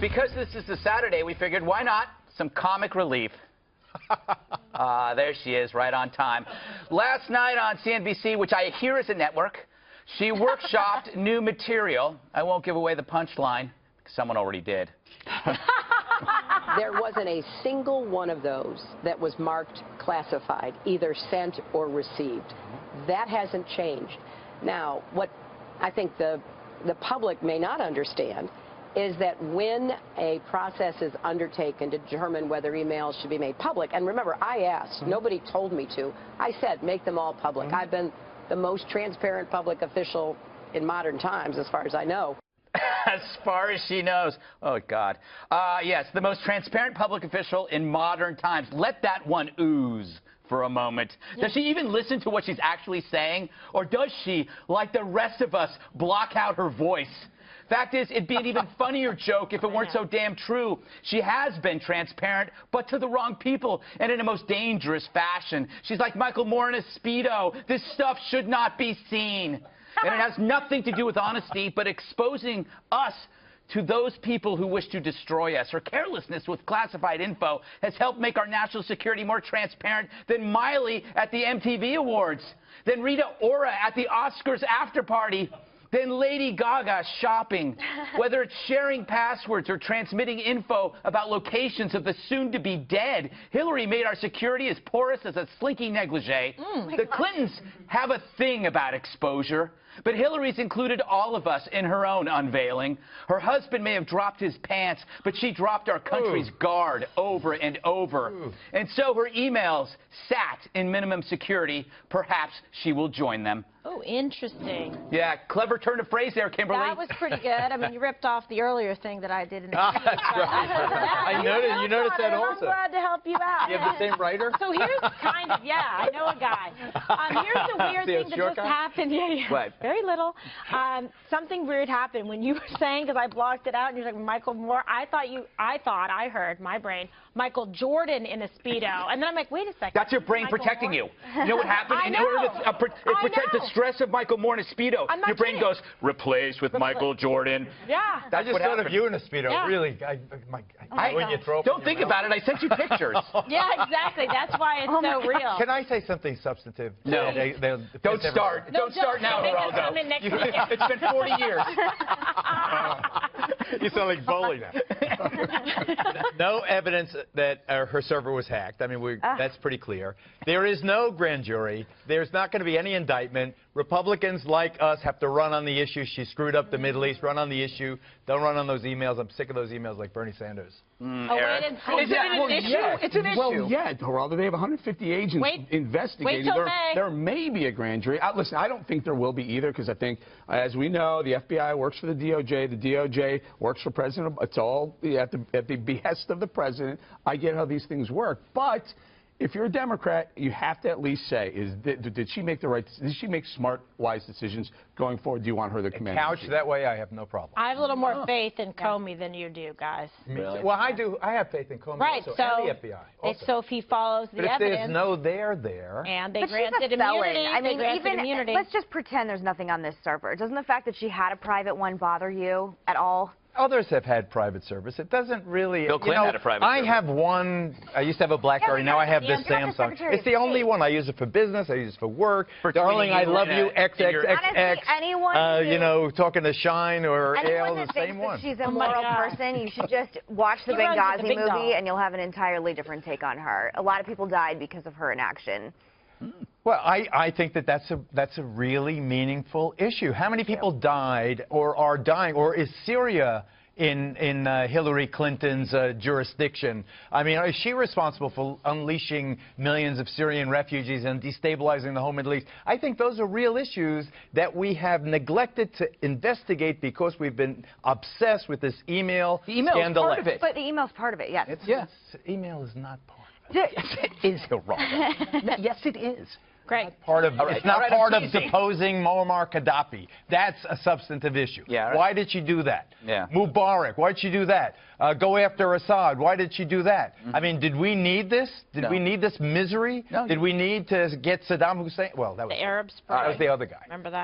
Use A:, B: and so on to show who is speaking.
A: Because this is a Saturday, we figured, why not? Some comic relief. There she is, right on time. Last night on CNBC, which I hear is a network, she workshopped new material. I won't give away the punchline, because someone already did.
B: There wasn't a single one of those that was marked classified, either sent or received. That hasn't changed. Now, what I think the public may not understand is that when a process is undertaken to determine whether emails should be made public, and remember, I asked, nobody told me to. I said, make them all public. I've been the most transparent public official in modern times, as far as I know.
A: As far as she knows. Oh, God. Yes, the most transparent public official in modern times. Let that one ooze for a moment. Does she even listen to what she's actually saying? Or does she, like the rest of us, block out her voice? Fact is, it'd be an even funnier joke if it weren't so damn true. She has been transparent, but to the wrong people, and in a most dangerous fashion. She's like Michael Moore in a Speedo. This stuff should not be seen. And it has nothing to do with honesty, but exposing us to those people who wish to destroy us. Her carelessness with classified info has helped make our national security more transparent than Miley at the MTV Awards, than Rita Ora at the Oscars after party, than Lady Gaga shopping. Whether it's sharing passwords or transmitting info about locations of the soon-to-be dead, Hillary made our security as porous as a slinky negligee. The Clintons have a thing about exposure, but Hillary's included all of us in her own unveiling. Her husband may have dropped his pants, but she dropped our country's guard over and over. And so her emails sat in minimum security. Perhaps she will join them.
C: Oh, interesting.
A: Yeah, clever turn of phrase there, Kimberly.
C: That was pretty good. I mean, you ripped off the earlier thing that I did in the
D: That's right. I noticed. You noticed that also.
C: I'm glad to help you out.
D: You have the same writer?
C: So here's kind of, I know a guy. Here's the weird thing that just happened.
A: What?
C: Very little. Something weird happened when you were saying, because I blocked it out, and you're like, Michael Moore. I heard, my brain, Michael Jordan in a Speedo. And then I'm like, wait a second.
A: That's your brain protecting you. You know what happened?
C: I
A: In
C: know.
A: order to protect the stress of Michael Moore in a Speedo, your brain goes, replace with Michael Jordan.
C: Yeah.
D: I just thought of you in a Speedo.
C: Yeah.
D: Really, when you throw up
A: Don't think about it. I sent you pictures.
C: Yeah, exactly. That's why it's so real.
D: Can I say something substantive?
A: No. Don't start.
C: No,
A: Don't start now, Geraldo. It's been 40 years.
D: You sound like Bully now. No evidence that her server was hacked. I mean, that's pretty clear. There is no grand jury. There's not going to be any indictment. Republicans like us have to run on the issue. She screwed up the Middle East. Run on the issue. Don't run on those emails. I'm sick of those emails like Bernie Sanders.
C: Is it an issue?
A: It's an issue.
E: Well, yeah, Geraldo, they have 150 agents investigating.
C: Wait till
E: there may be a grand jury. Listen, I don't think there will be either, because I think, as we know, the FBI works for the DOJ. The DOJ works for President. It's all at the behest of the president. I get how these things work, but if you're a Democrat, you have to at least say, did she make the right? Did she make smart, wise decisions going forward? Do you want her to command?
D: Couch that way, I have no problem.
C: I have a little more faith in Comey than you do, guys.
A: Really?
D: Well, I do. I have faith in Comey also,
C: so
D: and the FBI. Also.
C: So if he follows the evidence,
D: if there's no there,
C: and they
F: but
C: granted
F: she's a felon.
C: immunity,
F: I mean,
C: immunity.
F: Let's just pretend there's nothing on this server. Doesn't the fact that she had a private one bother you at all?
D: others have had private service. It doesn't really.
A: Bill Clinton had a private service.
D: I have one. I used to have a BlackBerry. Now I have this Samsung. It's the only one. I use it for business. I use it for work. Darling, I love you. XXXX.
F: Anyone
D: you know, talking to Shine or Ale, the same one.
F: She's a moral person. You should just watch the Benghazi movie, and you'll have an entirely different take on her. A lot of people died because of her inaction.
D: Well, I think that that's a really meaningful issue. How many people died or are dying, or is Syria in Hillary Clinton's jurisdiction? I mean, is she responsible for unleashing millions of Syrian refugees and destabilizing the whole Middle East? I think those are real issues that we have neglected to investigate because we've been obsessed with this email scandal.
A: The email is part of it.
F: But the email's part of it, yes.
D: Email is not part of it.
A: Yes, it is, Geraldo. Yes, it is.
C: Great.
D: Part of, it's not part of deposing Muammar Gaddafi. That's a substantive issue.
A: Yeah, right.
D: Why did she do that?
A: Yeah.
D: Mubarak, why did she do that? Go after Assad, why did she do that? I mean, did we need this? Did we need this misery?
A: No.
D: Did we need to get Saddam Hussein? Well, that was
C: the Arab Spring.
D: that was the other guy.
C: Remember that?